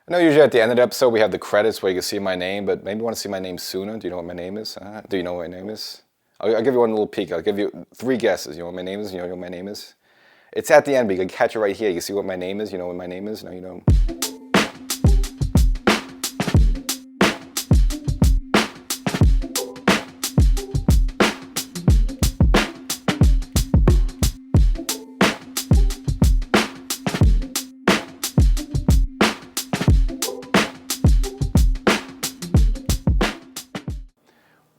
I know usually at the end of the episode we have the credits where you can see my name, but maybe you want to see my name sooner. Do you know what my name is? Do you know what my name is? I'll give you one little peek. I'll give you 3 guesses. You know what my name is? You know what my name is? It's at the end, but you can catch it right here. You can see what my name is. You know what my name is? No, you know.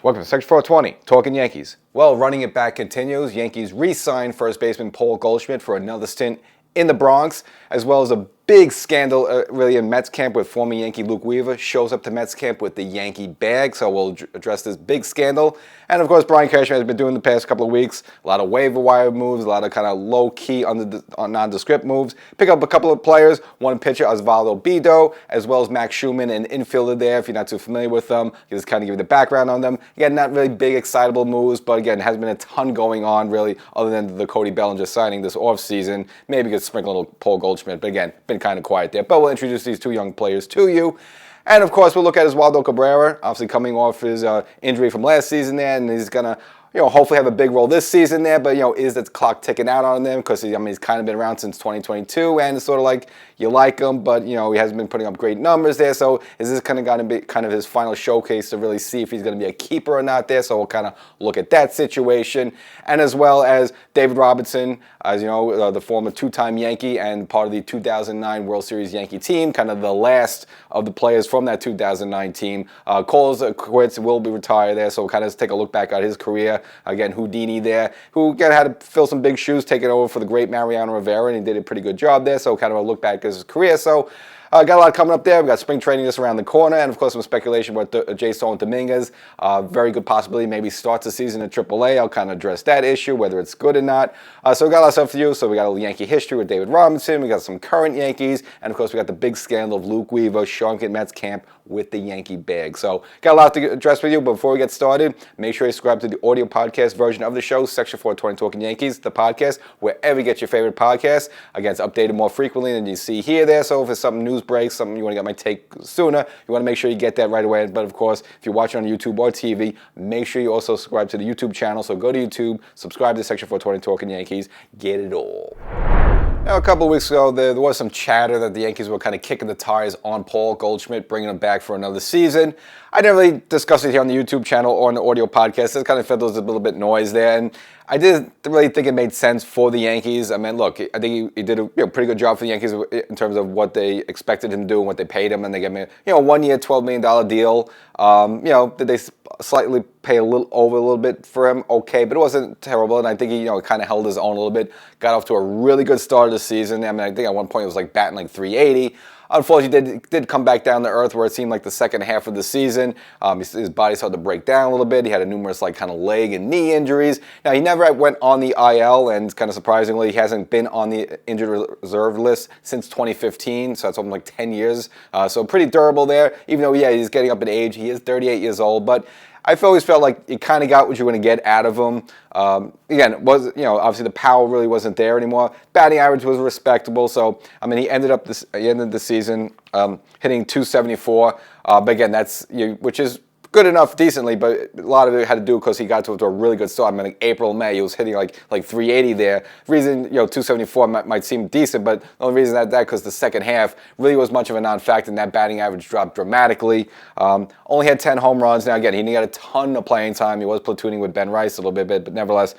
Welcome to Section 420, Talkin Yankees. Well, running it back continues. Yankees re-signed first baseman Paul Goldschmidt for another stint in the Bronx, as well as a big scandal really in Mets camp with former Yankee Luke Weaver shows up to Mets camp with the Yankee bag. So we'll address this big scandal. And of course, Brian Cashman has been doing the past couple of weeks a lot of waiver wire moves, a lot of kind of low-key nondescript moves. Pick up a couple of players, one pitcher, Osvaldo Bido, as well as Max Schumann, an infielder there. If you're not too familiar with them, just kind of give you the background on them. Again, not really big, excitable moves, but again, hasn't been a ton going on really, other than the Cody Bellinger signing this offseason. Maybe could sprinkle a little Paul Goldschmidt, but again, been kind of quiet there. But we'll introduce these 2 young players to you. And of course, we'll look at Oswaldo Cabrera, obviously coming off his injury from last season there, and he's going to hopefully have a big role this season there, but, is the clock ticking out on them? Because, he's kind of been around since 2022, and it's sort of like you like him, but, he hasn't been putting up great numbers there. So is this kind of going to be kind of his final showcase to really see if he's going to be a keeper or not there? So we'll kind of look at that situation. And as well as David Robertson, as you know, the former 2-time Yankee and part of the 2009 World Series Yankee team, kind of the last of the players from that 2009 team, calls quits, will be retired there. So we'll kind of take a look back at his career. Again, Houdini there, who again had to fill some big shoes, taking over for the great Mariano Rivera, and he did a pretty good job there. So kind of a look back at his career. So got a lot coming up there. We've got spring training just around the corner, and of course some speculation about Jason Dominguez. Very good possibility maybe starts the season in AAA. I'll kind of address that issue, whether it's good or not. So we got a lot of stuff for you. So we got a little Yankee history with David Robinson. We got some current Yankees, and of course we got the big scandal of Luke Weaver showing at Mets camp with the Yankee bag. So got a lot to address with you, but before we get started, make sure you subscribe to the audio podcast version of the show, Section 420 Talkin Yankees, the podcast, wherever you get your favorite podcasts. Again, it's updated more frequently than you see here there, so if it's something news breaks, something you want to get my take sooner, you want to make sure you get that right away. But of course, if you're watching on YouTube or TV, make sure you also subscribe to the YouTube channel. So go to YouTube, subscribe to Section 420 Talkin Yankees, get it all. Now, a couple of weeks ago, there was some chatter that the Yankees were kind of kicking the tires on Paul Goldschmidt, bringing him back for another season. I didn't really discuss it here on the YouTube channel or on the audio podcast. It kind of felt there was a little bit noise there, and I didn't really think it made sense for the Yankees. I mean, look, I think he did a pretty good job for the Yankees in terms of what they expected him to do and what they paid him, and they gave him a 1-year, $12 million deal. Did they slightly pay a little bit for him? Okay, but it wasn't terrible, and I think he kind of held his own a little bit. Got off to a really good start of the season. I mean, I think at one point it was like batting like 380. Unfortunately, did come back down to earth where it seemed like the second half of the season, his body started to break down a little bit. He had numerous kind of leg and knee injuries. Now, he never went on the IL, and kind of surprisingly, he hasn't been on the injured reserve list since 2015, so that's something like 10 years. So pretty durable there, even though, he's getting up in age. He is 38 years old, but I've always felt like you kind of got what you want to get out of him. Again, it was obviously the power really wasn't there anymore. Batting average was respectable, so I mean he ended the season hitting .274. But again, that's which is good enough, decently, but a lot of it had to do because he got to a really good start. I mean, like April, May, he was hitting like 380 there. The reason 274 might seem decent, but the only reason that because the second half really was much of a non-factor, and that batting average dropped dramatically. Only had 10 home runs. Now again, he didn't get a ton of playing time. He was platooning with Ben Rice a little bit, but nevertheless.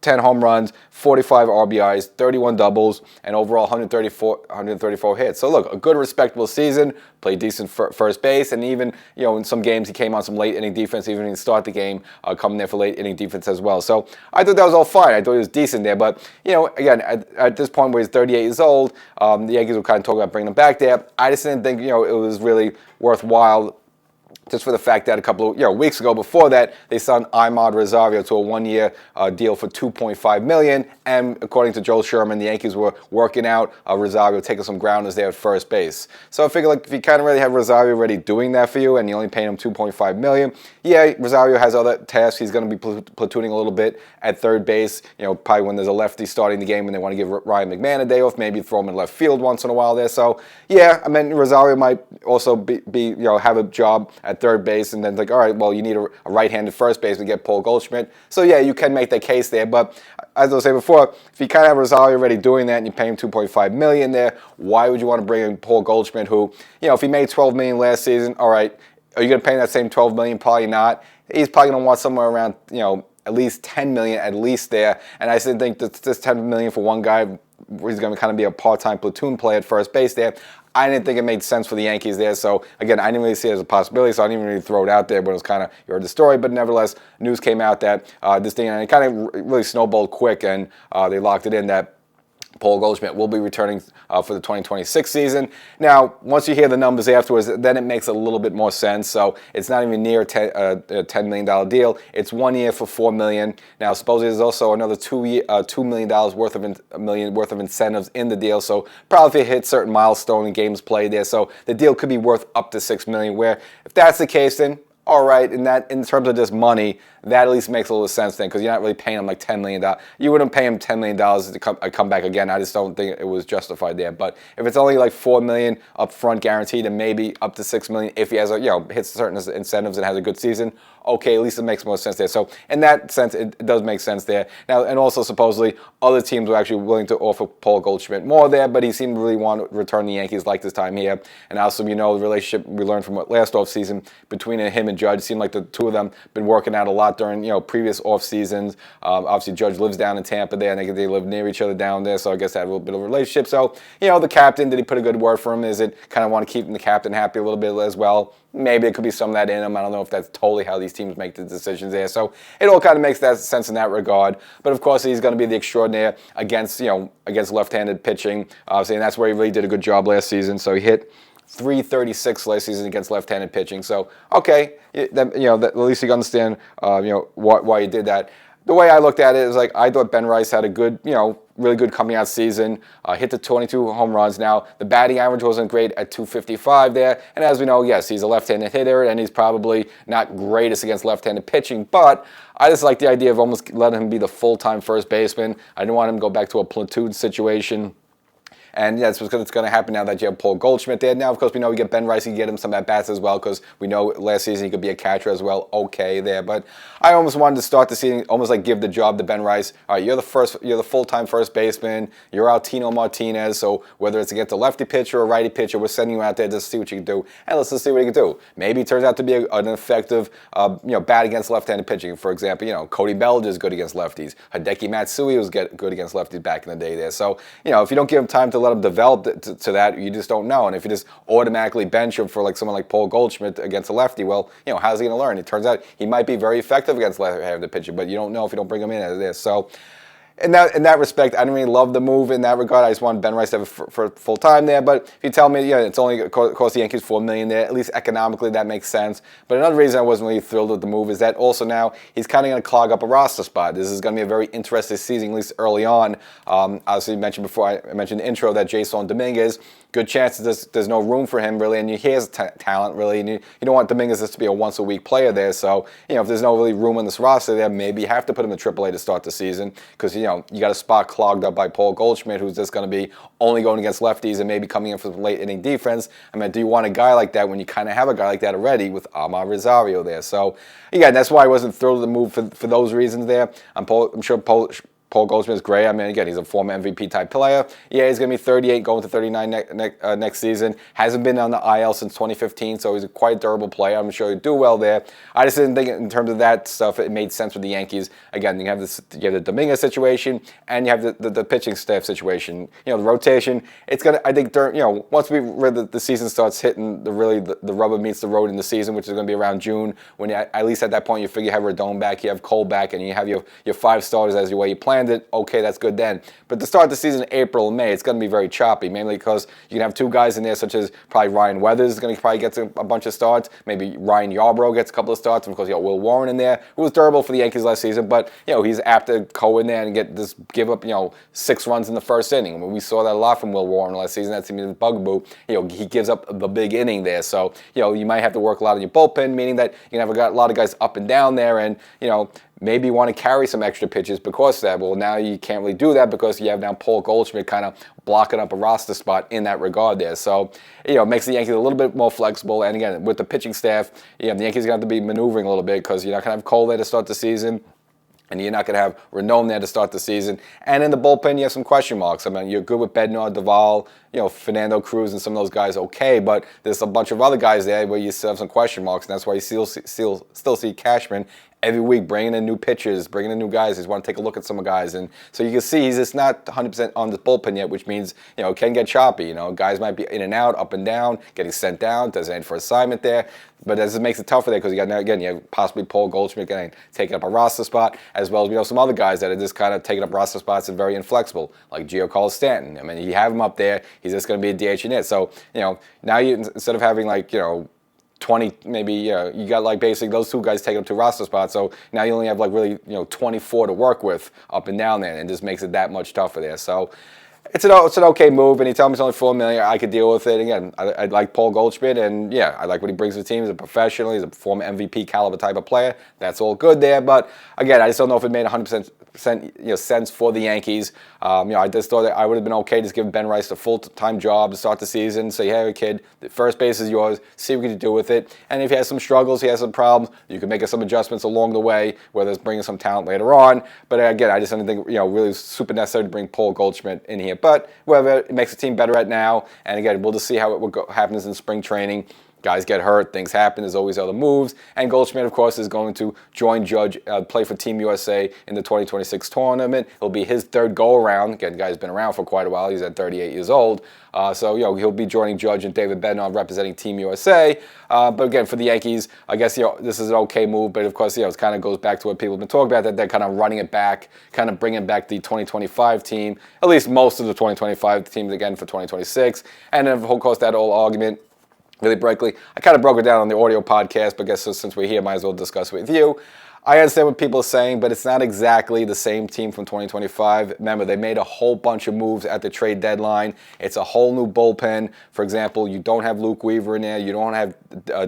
10 home runs, 45 RBIs, 31 doubles, and overall 134 hits. So look, a good, respectable season. Played decent first base, and even in some games he came on some late inning defense. Even didn't start the game, coming there for late inning defense as well. So I thought that was all fine. I thought he was decent there. But again, at this point where he's 38 years old, the Yankees were kind of talking about bringing him back there. I just didn't think it was really worthwhile just for the fact that a couple of weeks ago before that, they signed Imad Rosario to a one-year deal for $2.5 million. And according to Joe Sherman, the Yankees were working out Rosario taking some grounders there at first base. So I figure like if you kind of really have Rosario already doing that for you and you only paying him $2.5 million, yeah, Rosario has other tasks. He's going to be platooning a little bit at third base. Probably when there's a lefty starting the game and they want to give Ryan McMahon a day off, maybe throw him in left field once in a while there. So yeah, I mean Rosario might also be have a job at third base, and then like, all right, well, you need a right-handed first baseman to get Paul Goldschmidt. So yeah, you can make that case there. But as I was saying before, if you kind of have Rosario already doing that and you pay him $2.5 million there, why would you want to bring in Paul Goldschmidt, who, if he made $12 million last season, all right, are you going to pay him that same $12 million? Probably not. He's probably going to want somewhere around, at least $10 million at least there. And I still think that this $10 million for one guy, he's going to kind of be a part-time platoon player at first base there. I didn't think it made sense for the Yankees there. So, again, I didn't really see it as a possibility, so I didn't even really throw it out there, but it was kind of, you heard the story. But nevertheless, news came out that this thing, and it kind of really snowballed quick, and they locked it in that Paul Goldschmidt will be returning for the 2026 season. Now, once you hear the numbers afterwards, then it makes a little bit more sense. So it's not even near a $10 million deal. It's 1 year for $4 million. Now, supposedly there's also another $2 million worth of incentives in the deal. So probably if it hits certain milestone in games played there. So the deal could be worth up to $6 million. Where if that's the case, then all right, in terms of just money, that at least makes a little sense then, because you're not really paying him like $10 million. You wouldn't pay him $10 million to come back again. I just don't think it was justified there. But if it's only like $4 million up front guaranteed, and maybe up to $6 million if he has hits certain incentives and has a good season, okay, at least it makes more sense there. So in that sense, it does make sense there. Now, and also supposedly other teams were actually willing to offer Paul Goldschmidt more there, but he seemed to really want to return the Yankees like this time here. And also, the relationship we learned from last offseason between him and Judge seemed like the two of them been working out a lot during previous off seasons. Obviously, Judge lives down in Tampa there, and they live near each other down there. So I guess they had a little bit of a relationship. So the captain, did he put a good word for him? Is it kind of want to keep the captain happy a little bit as well? Maybe it could be some of that in him. I don't know if that's totally how these teams make the decisions there. So it all kind of makes that sense in that regard. But of course, he's going to be the extraordinaire against left-handed pitching. Obviously, and that's where he really did a good job last season. So he hit .336 last season against left-handed pitching. So okay, at least you can understand why he did that. The way I looked at it is like I thought Ben Rice had a good, really good coming out season, hit the 22 home runs. Now, the batting average wasn't great at .255 there, and as we know, yes, he's a left-handed hitter, and he's probably not greatest against left-handed pitching, but I just like the idea of almost letting him be the full-time first baseman. I didn't want him to go back to a platoon situation. And yeah, that's what's going to happen now that you have Paul Goldschmidt there. Now, of course, we know we get Ben Rice, you get him some at-bats as well, because we know last season he could be a catcher as well. Okay there. But I almost wanted to start the season, almost like give the job to Ben Rice. All right, you're the full-time first baseman. You're out Tino Martinez. So whether it's against a lefty pitcher or a righty pitcher, we're sending you out there just to see what you can do. And let's just see what you can do. Maybe it turns out to be an effective bat against left-handed pitching. For example, Cody Bellinger is good against lefties. Hideki Matsui was good against lefties back in the day there. So, if you don't give him time to let him develop to that, you just don't know. And if you just automatically bench him for like someone like Paul Goldschmidt against a lefty, well, how's he going to learn? It turns out he might be very effective against left-handed pitcher, but you don't know if you don't bring him in as this. So in that respect, I didn't really love the move in that regard. I just wanted Ben Rice to have for full time there. But if you tell me, it's only cost the Yankees $4 million there, at least economically that makes sense. But another reason I wasn't really thrilled with the move is that also now he's kind of going to clog up a roster spot. This is going to be a very interesting season, at least early on. Obviously, you mentioned before, I mentioned in the intro that Jason Dominguez, good chances there's no room for him really, and he has talent really, and you don't want Dominguez just to be a once-a-week player there. So, if there's no really room in this roster there, maybe you have to put him in AAA to start the season, because, you got a spot clogged up by Paul Goldschmidt, who's just going to be only going against lefties and maybe coming in for late inning defense. I mean, do you want a guy like that when you kind of have a guy like that already with Imad Rosario there? So, again, that's why I wasn't thrilled with the move for those reasons there. I'm sure Paul Goldschmidt is great. I mean, again, he's a former MVP type player. Yeah, he's going to be 38, going to 39 next season. Hasn't been on the IL since 2015, so he's a quite durable player. I'm sure he'll do well there. I just didn't think in terms of that stuff it made sense with the Yankees. Again, you have the Dominguez situation, and you have the pitching staff situation. The rotation. It's gonna. I think once the season starts hitting the rubber meets the road in the season, which is going to be around June, when at least at that point you figure you have Rodon back, you have Cole back, and you have your 5 starters as your way you plan landed, okay, that's good then. But to start the season in April and May, it's going to be very choppy, mainly because you can have two guys in there, such as probably Ryan Weathers is going to probably get a bunch of starts. Maybe Ryan Yarbrough gets a couple of starts, and of course you got Will Warren in there, who was durable for the Yankees last season, but he's apt to go in there and give up 6 runs in the first inning. I mean, we saw that a lot from Will Warren last season. That seemed to be the bugaboo. He gives up the big inning there, so you might have to work a lot on your bullpen, meaning that you have a lot of guys up and down there, and maybe you want to carry some extra pitches because of that. Well, now you can't really do that because you have now Paul Goldschmidt kind of blocking up a roster spot in that regard there. So, it makes the Yankees a little bit more flexible. And again, with the pitching staff, the Yankees are going to have to be maneuvering a little bit because you're not going to have Cole there to start the season. And you're not going to have Rendon there to start the season. And in the bullpen, you have some question marks. I mean, you're good with Bednar, Duvall, Fernando Cruz, and some of those guys, okay. But there's a bunch of other guys there where you still have some question marks. And that's why you still see Cashman every week bringing in new pitchers, bringing in new guys. He's want to take a look at some of the guys. And so you can see he's just not 100% on the bullpen yet, which means, it can get choppy. Guys might be in and out, up and down, getting sent down, designated for assignment there. But this makes it tougher there because you have possibly Paul Goldschmidt getting taking up a roster spot, as well as some other guys that are just kind of taking up roster spots and very inflexible, like Giancarlo Stanton. I mean, you have him up there, he's just going to be a DH in it. So, now instead of having 20, maybe, you got basically those two guys taking up 2 roster spots. So now you only have really 24 to work with up and down there, and it just makes it that much tougher there. So it's an okay move, and he told me it's only $4 million. I could deal with it. Again, I like Paul Goldschmidt, and I like what he brings to the team. He's a professional. He's a former MVP caliber type of player. That's all good there. But again, I just don't know if it made 100% sense for the Yankees. I just thought that I would have been okay just giving Ben Rice a full-time job to start the season. Say, hey, kid, the first base is yours. See what you can do with it. And if he has some struggles, he has some problems, you can make some adjustments along the way, whether it's bringing some talent later on. But again, I just don't think really super necessary to bring Paul Goldschmidt in here. But whatever, it makes the team better right now. And again, we'll just see how it happens in spring training. Guys get hurt, things happen, there's always other moves. And Goldschmidt, of course, is going to join Judge, play for Team USA in the 2026 tournament. It'll be his 3rd go-around. Again, the guy's been around for quite a while. He's at 38 years old. So, he'll be joining Judge and David Bednar representing Team USA. But again, for the Yankees, I guess, this is an okay move. But, of course, it kind of goes back to what people have been talking about, that they're kind of running it back, kind of bringing back the 2025 team, at least most of the 2025 teams again for 2026. And then, of course, that whole argument, really briefly, I kind of broke it down on the audio podcast, but I guess since we're here, might as well discuss it with you. I understand what people are saying, but it's not exactly the same team from 2025. Remember, they made a whole bunch of moves at the trade deadline. It's a whole new bullpen. For example, you don't have Luke Weaver in there. You don't have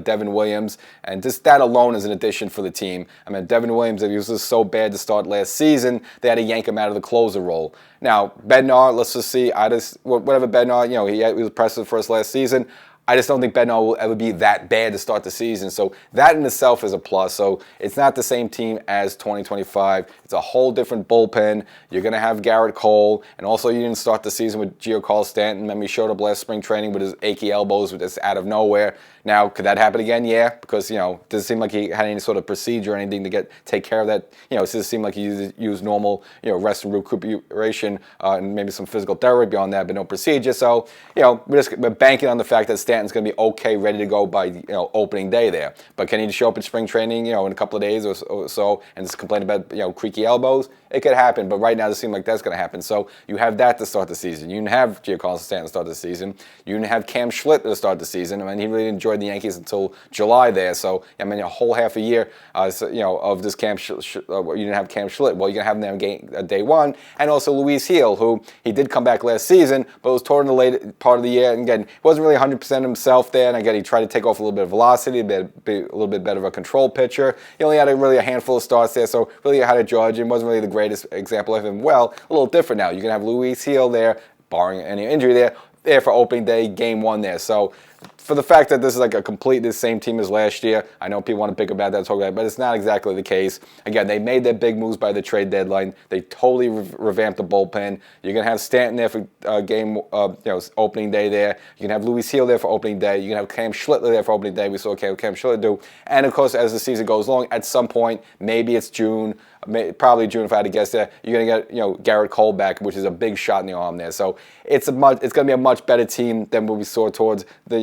Devin Williams. And just that alone is an addition for the team. I mean, Devin Williams, he was just so bad to start last season, they had to yank him out of the closer role. Now, Bednar, let's just see. Whatever Bednar, he was impressive for us last season. I just don't think Bednar will ever be that bad to start the season. So that in itself is a plus. So it's not the same team as 2025. It's a whole different bullpen. You're going to have Garrett Cole. And also you didn't start the season with Giancarlo Stanton. Remember, he showed up last spring training with his achy elbows just out of nowhere. Now, could that happen again? Yeah, because, doesn't seem like he had any sort of procedure or anything to take care of that. It just seemed like he used normal, rest and recuperation and maybe some physical therapy on that, but no procedure. So, we're banking on the fact that Stanton's going to be okay, ready to go by, opening day there. But can he show up in spring training, in a couple of days or so and just complain about, creaky elbows? It could happen, but right now it seems like that's going to happen. So you have that to start the season. You didn't have Giancarlo Stanton to start the season. You didn't have Cam Schlitt to start the season. I mean, he really enjoyed the Yankees until July there. So, I mean, a whole half a year, of this Cam you didn't have Cam Schlitt. Well, you're going to have him there day one. And also Luis Gil, who he did come back last season, but was torn in the late part of the year. And again, he wasn't really 100% himself there. And again, he tried to take off a little bit of velocity, be a little bit better of a control pitcher. He only had a handful of starts there, so really how to judge him wasn't really the greatest example of him. Well, a little different now. You can have Luis Gil there, barring any injury there for opening day, game 1 there. So for the fact that this is like a completely the same team as last year, I know people want to pick about that, talk about it, but it's not exactly the case. Again, they made their big moves by the trade deadline. They totally revamped the bullpen. You're going to have Stanton there for opening day there. You can have Luis Gil there for opening day. You can have Cam Schlittler there for opening day. We saw Cam Schlittler do. And, of course, as the season goes along, at some point, maybe it's June, probably June if I had to guess there, you're going to get Garrett Cole back, which is a big shot in the arm there. So it's going to be a much better team than what we saw towards the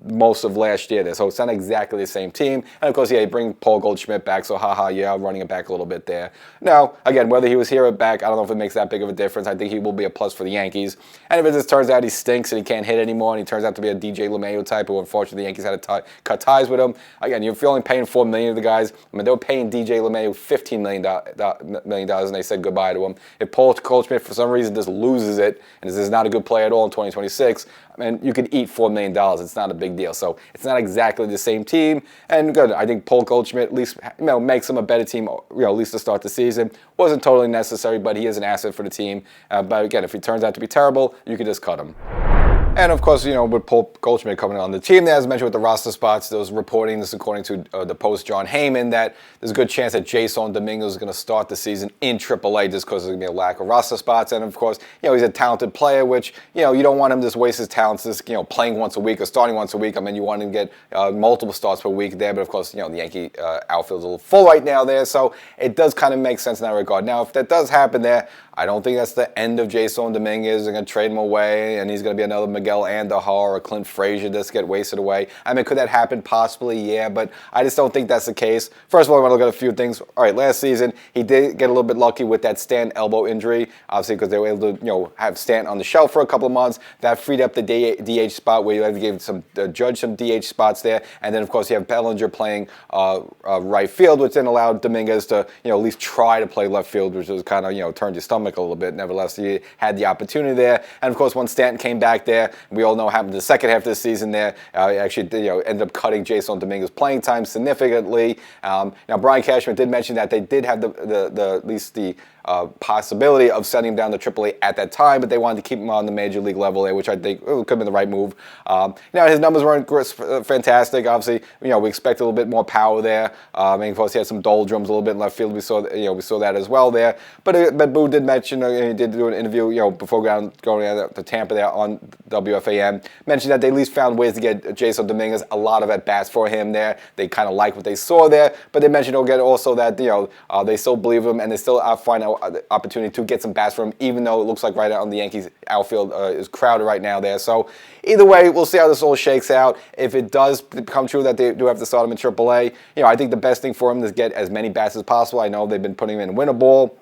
most of last year there. So it's not exactly the same team. And of course, yeah, you bring Paul Goldschmidt back, so haha, yeah, running it back a little bit there. Now, again, whether he was here or back, I don't know if it makes that big of a difference. I think he will be a plus for the Yankees. And if it just turns out he stinks and he can't hit anymore, and he turns out to be a DJ LeMahieu type, who unfortunately the Yankees had to cut ties with him, again, you're only paying $4 million to the guys. I mean, they were paying DJ LeMahieu $15 million, and they said goodbye to him. If Paul Goldschmidt, for some reason, just loses it, and is not a good player at all in 2026, I mean, you could eat $4 million. It's not a big deal. So it's not exactly the same team. And good, I think Paul Goldschmidt at least makes him a better team, at least to start the season. Wasn't totally necessary, but he is an asset for the team. But again, if he turns out to be terrible, you could just cut him. And of course, with Paul Goldschmidt coming on the team there, as mentioned with the roster spots, there was reporting, this according to the Post John Heyman, that there's a good chance that Jason Dominguez is going to start the season in AAA just because there's going to be a lack of roster spots. And of course, he's a talented player, which, you don't want him to just waste his talents just, playing once a week or starting once a week. I mean, you want him to get multiple starts per week there. But of course, the Yankee outfield's a little full right now there. So it does kind of make sense in that regard. Now, if that does happen there, I don't think that's the end of Jason Dominguez. They're going to trade him away, and he's going to be another Miguel Andujar or Clint Frazier that's get wasted away. I mean, could that happen? Possibly, yeah, but I just don't think that's the case. First of all, I want to look at a few things. All right, last season, he did get a little bit lucky with that Stanton elbow injury, obviously because they were able to, have Stanton on the shelf for a couple of months. That freed up the DH spot where you had to give some Judge some DH spots there, and then, of course, you have Bellinger playing right field, which then allowed Dominguez to, at least try to play left field, which was kind of, turned your stomach a little bit. Nevertheless, he had the opportunity there. And of course, when Stanton came back there, we all know what happened the second half of the season there. Actually, ended up cutting Jason Dominguez playing time significantly. Now, Brian Cashman did mention that they did have at least the possibility of sending him down to AAA at that time, but they wanted to keep him on the major league level there, which I think could have been the right move. His numbers weren't fantastic. Obviously, we expect a little bit more power there. Of course, he had some doldrums a little bit in left field. We saw that as well there. But Boo did mention, he did do an interview, before going to Tampa there on WFAN, mentioned that they at least found ways to get Jason Dominguez a lot of at bats for him there. They kind of like what they saw there, but they mentioned again also that they still believe him and they still find out the opportunity to get some bats from him, even though it looks like right now on the Yankees outfield is crowded right now there. So either way, we'll see how this all shakes out. If it does become true that they do have to start him in AAA, I think the best thing for him is get as many bats as possible. I know they've been putting him in winter ball,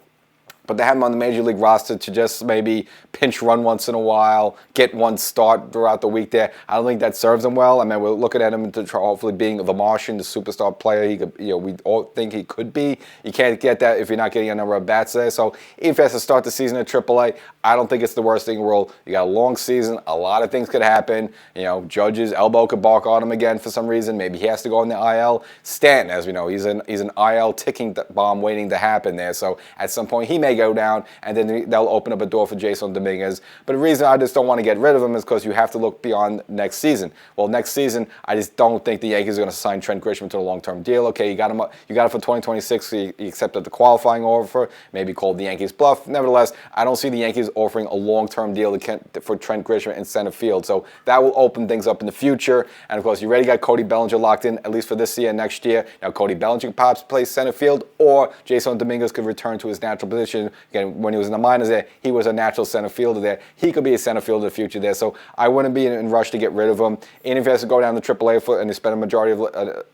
but they have him on the major league roster to just maybe pinch run once in a while, get one start throughout the week there. I don't think that serves him well. I mean, we're looking at him to try hopefully being the Martian, the superstar player he could, we all think he could be. You can't get that if you're not getting a number of bats there. So if he has to start the season at AAA, I don't think it's the worst thing in the world. You got a long season, a lot of things could happen. Judge's elbow could bark on him again for some reason. Maybe he has to go on the IL. Stanton, as we know, he's an IL ticking bomb waiting to happen there. So at some point he may go down, and then they'll open up a door for Jason Dominguez. But the reason I just don't want to get rid of him is because you have to look beyond next season. Well, next season, I just don't think the Yankees are going to sign Trent Grisham to a long-term deal. Okay, you got him for 2026. So you accepted the qualifying offer. Maybe called the Yankees bluff. Nevertheless, I don't see the Yankees offering a long-term deal for Trent Grisham in center field. So that will open things up in the future. And of course, you already got Cody Bellinger locked in, at least for this year and next year. Now, Cody Bellinger could perhaps play center field, or Jason Dominguez could return to his natural position. Again, when he was in the minors there, he was a natural center fielder there. He could be a center fielder in the future there. So I wouldn't be in a rush to get rid of him. And if he has to go down to AAA and he spend a majority of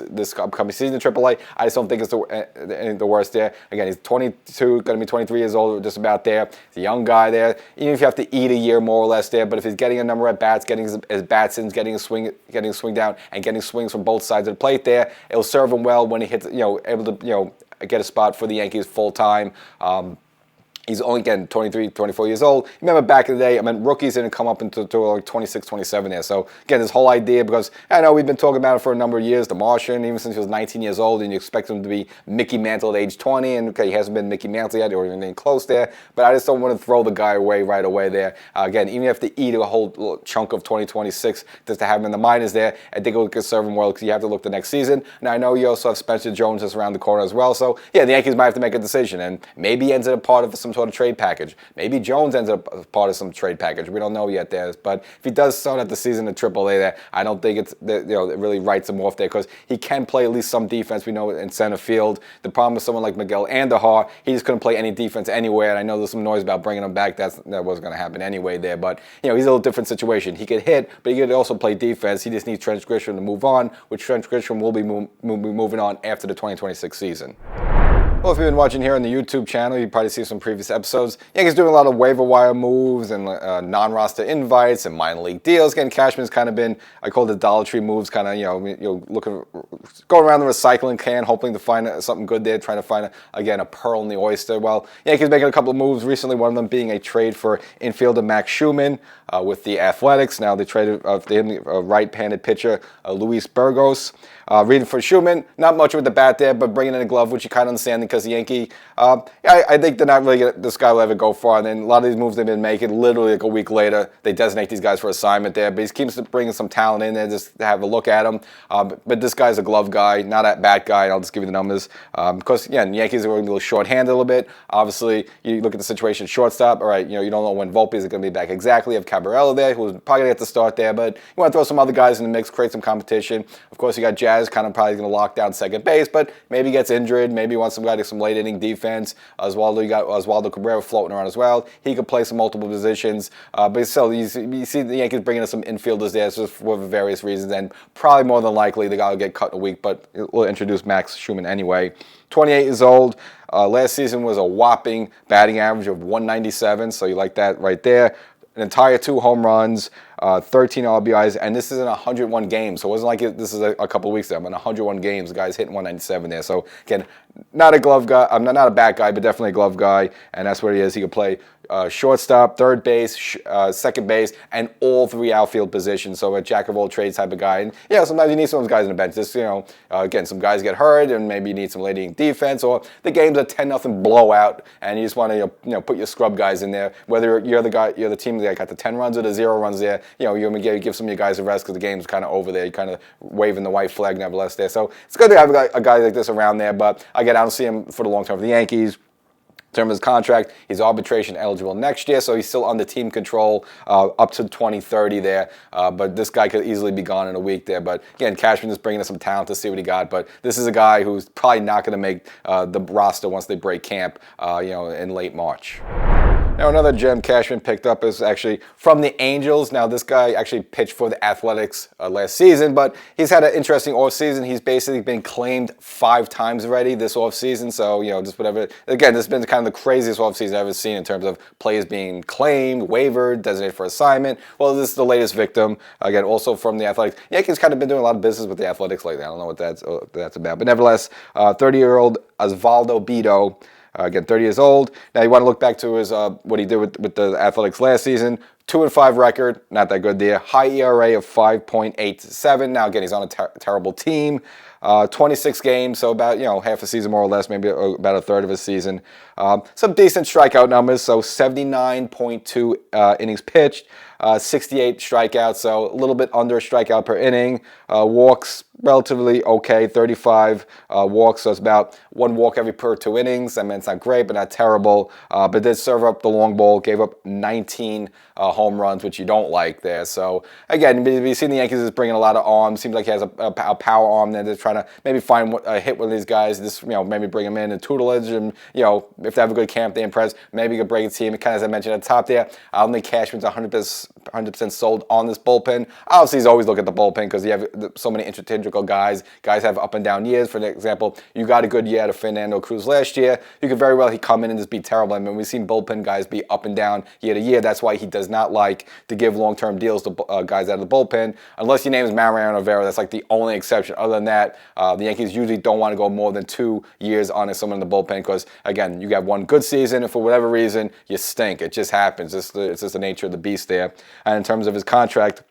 this upcoming season in AAA, I just don't think it's the worst there. Again, he's 22, going to be 23 years old, just about there. He's a young guy there. Even if you have to eat a year more or less there, but if he's getting a number of bats, getting his bats in, getting a swing down, and getting swings from both sides of the plate there, it'll serve him well when he hits, able to, get a spot for the Yankees full time. He's only, again, 23, 24 years old. Remember back in the day, rookies didn't come up until like 26, 27 there. So, again, this whole idea, because I know we've been talking about it for a number of years, the Martian, even since he was 19 years old, and you expect him to be Mickey Mantle at age 20, and okay, he hasn't been Mickey Mantle yet, or even close there, but I just don't want to throw the guy away right away there. Again, even if you have to eat a whole chunk of 2026 just to have him in the minors there, I think it could serve him well, because you have to look the next season. Now, I know you also have Spencer Jones just around the corner as well, so yeah, the Yankees might have to make a decision, and maybe he ends up part of some sort of trade package. Maybe Jones ends up as part of some trade package. We don't know yet there. But if he does start at the season at AAA there, I don't think it really writes him off there because he can play at least some defense. We know in center field. The problem with someone like Miguel Andujar, he just couldn't play any defense anywhere. And I know there's some noise about bringing him back. That wasn't going to happen anyway there. But he's a little different situation. He could hit, but he could also play defense. He just needs Trent Grisham to move on, which Trent Grisham will be moving on after the 2026 season. Well, if you've been watching here on the YouTube channel, you probably see some previous episodes. Yankees doing a lot of waiver wire moves and non-roster invites and minor league deals. Again, Cashman's kind of been, I call it the Dollar Tree moves, kind of, looking, going around the recycling can, hoping to find something good there, trying to find, a pearl in the oyster. Well, Yankees making a couple of moves recently, one of them being a trade for infielder Max Schumann with the Athletics. Now they traded the right-handed pitcher Luis Burgos. Reading for Schumann, not much with the bat there, but bringing in a glove, which you kind of understand because the Yankee, I think they're not really this guy will ever go far. And then a lot of these moves they've been making, literally like a week later, they designate these guys for assignment there. But he keeps bringing some talent in there just to have a look at him. But this guy's a glove guy, not a bat guy. And I'll just give you the numbers because the Yankees are going to be a little short-handed a little bit. Obviously, you look at the situation shortstop. All right, you don't know when Volpe is going to be back exactly. You have Cabrera there, who's probably going to get the start there. But you want to throw some other guys in the mix, create some competition. Of course, you got Jazz kind of probably going to lock down second base, but maybe gets injured. Maybe you want some guy to some late inning defense. You got Oswaldo Cabrera floating around as well. He could play some multiple positions. But still, you see the Yankees bringing in some infielders there for various reasons, and probably more than likely the guy will get cut in a week, but we'll introduce Max Schumann anyway. 28 years old. Last season was a whopping batting average of 197, so you like that right there. An entire 2 home runs, 13 RBIs, and this is in 101 games. So it wasn't like this is a couple of weeks there. I'm in 101 games. The guy's hitting 197 there. So again, not a glove guy. I'm not a bat guy, but definitely a glove guy, and that's what he is. He can play shortstop, third base, second base, and all 3 outfield positions. So a jack of all trades type of guy. And sometimes you need some of those guys on the bench. Just again, some guys get hurt, and maybe you need some late inning defense, or the game's a 10-0 blowout, and you just want to put your scrub guys in there. Whether you're the team that got the 10 runs or the 0 runs there, you're going to give some of your guys a rest because the game's kind of over there. You're kind of waving the white flag nevertheless there. So it's good to have a guy like this around there. But again, I don't see him for the long term for the Yankees. In terms of his contract, he's arbitration eligible next year, so he's still under team control up to 2030 there. But this guy could easily be gone in a week there. But again, Cashman is bringing us some talent to see what he got. But this is a guy who's probably not going to make the roster once they break camp, in late March. Now, another gem Cashman picked up is actually from the Angels. Now, this guy actually pitched for the Athletics last season, but he's had an interesting offseason. He's basically been claimed 5 times already this offseason, so, just whatever. Again, this has been kind of the craziest offseason I've ever seen in terms of players being claimed, wavered, designated for assignment. Well, this is the latest victim, again, also from the Athletics. Yankees kind of been doing a lot of business with the Athletics lately. I don't know what that's about. But nevertheless, 30-year-old Osvaldo Bido, again, 30 years old. Now, you want to look back to his what he did with the Athletics last season. 2-5 record, not that good there. High ERA of 5.87. Now, again, he's on a terrible team. 26 games, so about half a season more or less, maybe about a third of a season. Some decent strikeout numbers, so 79.2 innings pitched, 68 strikeouts, so a little bit under a strikeout per inning. Walks relatively okay, 35 walks, so it's about 1 walk per 2 innings. I mean, it's not great, but not terrible. But did serve up the long ball, gave up 19 home runs, which you don't like there. So again, we've seen the Yankees is bringing a lot of arms. Seems like he has a power arm there. They're trying to maybe find a hit with these guys. Just maybe bring them in and tutelage, and if they have a good camp, they impress. Maybe you could break a team. Kind of as I mentioned at the top there, I don't think Cashman's 100% sold on this bullpen. Obviously, he's always looking at the bullpen because you have so many interchangeable guys. Guys have up and down years. For example, you got a good year out of Fernando Cruz last year. You could very well come in and just be terrible. I mean, we've seen bullpen guys be up and down year to year. That's why he does not like to give long-term deals to guys out of the bullpen. Unless your name is Mariano Rivera, that's like the only exception. Other than that, the Yankees usually don't want to go more than 2 years on someone in the bullpen because, again, you got one good season and for whatever reason, you stink. It just happens. It's just the nature of the beast there. And in terms of his contract,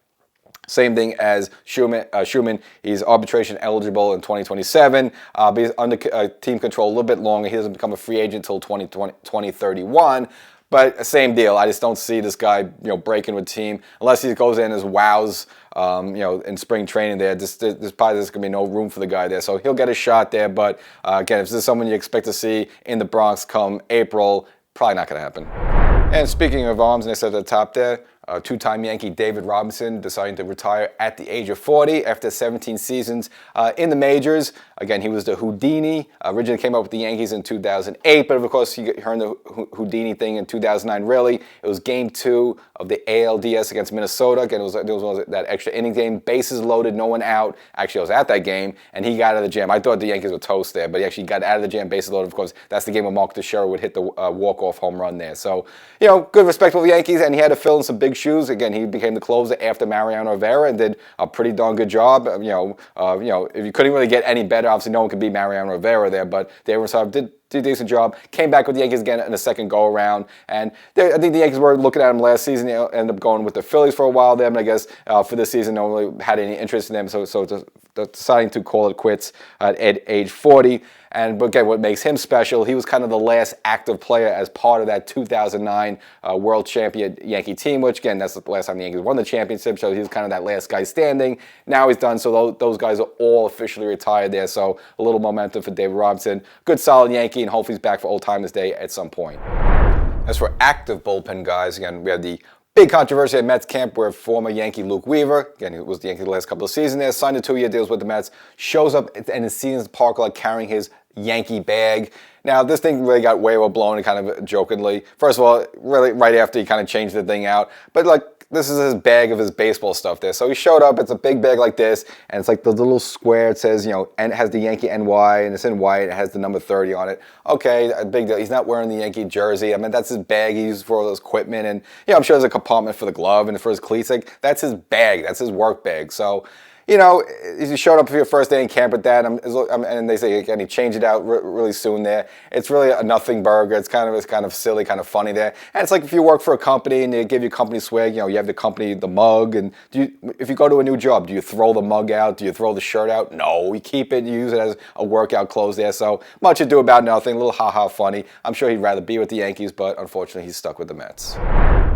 same thing as Schumann. He's arbitration eligible in 2027. But he's under team control a little bit longer. He doesn't become a free agent until 2031. But same deal. I just don't see this guy, breaking with team unless he goes in as wows, in spring training there. There's probably going to be no room for the guy there. So he'll get a shot there. But again, if this is someone you expect to see in the Bronx come April, probably not going to happen. And speaking of arms, and I said at the top there, two-time Yankee David Robinson deciding to retire at the age of 40 after 17 seasons in the majors. Again, he was the Houdini. Originally came up with the Yankees in 2008, but of course he heard the Houdini thing in 2009, really. It was Game 2 of the ALDS against Minnesota. Again, it was that extra inning game, bases loaded, no one out. Actually, I was at that game, and he got out of the jam. I thought the Yankees were toast there, but he actually got out of the jam, bases loaded. Of course, that's the game where Mark Teixeira would hit the walk-off home run there. So, good, respectable Yankees, and he had to fill in some big shoes. Again, he became the closer after Mariano Rivera and did a pretty darn good job. If you couldn't really get any better, obviously no one could beat Mariano Rivera there, but David did a decent job. Came back with the Yankees again in the second go-around, and I think the Yankees were looking at him last season. They ended up going with the Phillies for a while there, but I guess for this season, no one really had any interest in them, so deciding to call it quits at age 40. But again, what makes him special, he was kind of the last active player as part of that 2009 World Champion Yankee team, which again, that's the last time the Yankees won the championship, so he was kind of that last guy standing. Now he's done, so those guys are all officially retired there, so a little momentum for David Robinson. Good, solid Yankee, and hopefully he's back for Old Timers Day at some point. As for active bullpen guys, again, we had the big controversy at Mets camp where former Yankee Luke Weaver, again, he was the Yankee the last couple of seasons there, signed a 2-year deal with the Mets, shows up and is seen in the park like carrying his Yankee bag. Now, this thing really got way overblown and kind of jokingly. First of all, really right after he kind of changed the thing out. But like, this is his bag of his baseball stuff there. So he showed up, it's a big bag like this, and it's like the little square, it says, and it has the Yankee NY, and it's in white, it has the number 30 on it. Okay, a big deal. He's not wearing the Yankee jersey. I mean, that's his bag he uses for all those equipment, and I'm sure there's a compartment for the glove and for his cleats. Like, that's his bag, that's his work bag. So, he showed up for your first day in camp at that, and they say, again, he changed it out really soon there. It's really a nothing burger. It's kind of silly, kind of funny there. And it's like if you work for a company and they give you company swag, you have the company, the mug, and if you go to a new job, do you throw the mug out? Do you throw the shirt out? No, you keep it, you use it as a workout clothes there. So much ado about nothing, a little ha-ha funny. I'm sure he'd rather be with the Yankees, but unfortunately he's stuck with the Mets.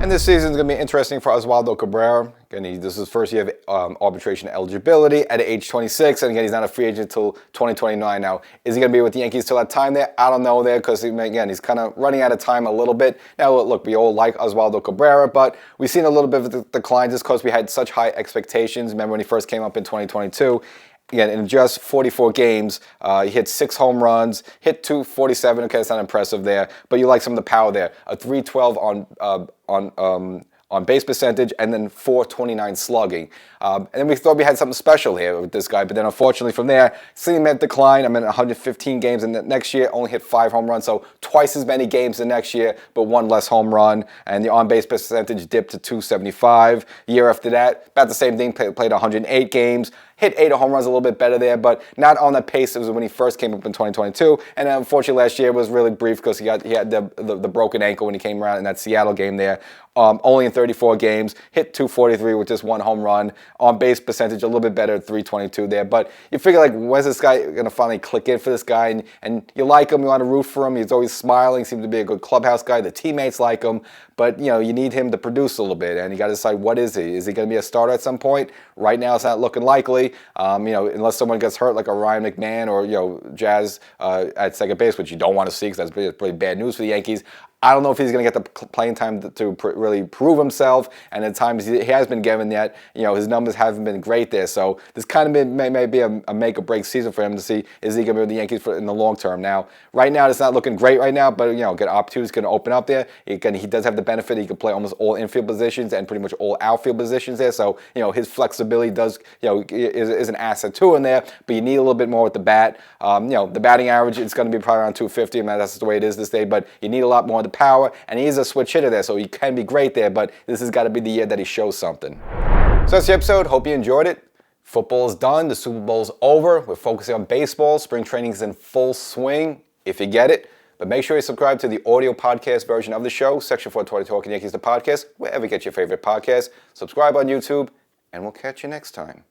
And this season is going to be interesting for Oswaldo Cabrera. Again, this is his first year of arbitration eligibility at age 26, and again, he's not a free agent until 2029 now. Is he going to be with the Yankees till that time there? I don't know there, because again, he's kind of running out of time a little bit. Now, look, we all like Oswaldo Cabrera, but we've seen a little bit of a decline just because we had such high expectations. Remember when he first came up in 2022? Again, in just 44 games, he hit 6 home runs, hit 247. Okay, that's not impressive there, but you like some of the power there. A 312 on base percentage, and then 429 slugging. And then we thought we had something special here with this guy, but then unfortunately from there, seeing him at decline. 115 games, and the next year only hit 5 home runs, so twice as many games the next year, but 1 less home run, and the on-base percentage dipped to 275. The year after that, about the same thing, played 108 games, hit 8 home runs, a little bit better there, but not on that pace it was when he first came up in 2022. And unfortunately last year was really brief because he had the broken ankle when he came around in that Seattle game there. Only in 34 games, hit 243 with just 1 home run. On base percentage a little bit better at 322 there. But you figure, like, when's this guy going to finally click in for this guy? And you like him, you want to root for him. He's always smiling, seems to be a good clubhouse guy. The teammates like him. But, you need him to produce a little bit. And you got to decide, what is he? Is he going to be a starter at some point? Right now it's not looking likely. Unless someone gets hurt like a Ryan McMahon or, Jazz at second base, which you don't want to see because that's pretty bad news for the Yankees. I don't know if he's going to get the playing time to really prove himself, and at times he has been given that. His numbers haven't been great there, so this kind of may be a make or break season for him to see, is he going to be with the Yankees in the long term. Now, right now it's not looking great right now, but get opportunities going to open up there. He does have the benefit he can play almost all infield positions and pretty much all outfield positions there, so his flexibility does is an asset too in there, but you need a little bit more with the bat. The batting average is going to be probably around 250. That's the way it is this day, but you need a lot more power, and he's a switch hitter there, so he can be great there, but this has got to be the year that he shows something. So that's the episode. Hope you enjoyed it. Football's done. The Super Bowl's over. We're focusing on baseball. Spring training's in full swing, if you get it. But make sure you subscribe to the audio podcast version of the show, Section 420 Talkin Yankees, the podcast, wherever you get your favorite podcast. Subscribe on YouTube, and we'll catch you next time.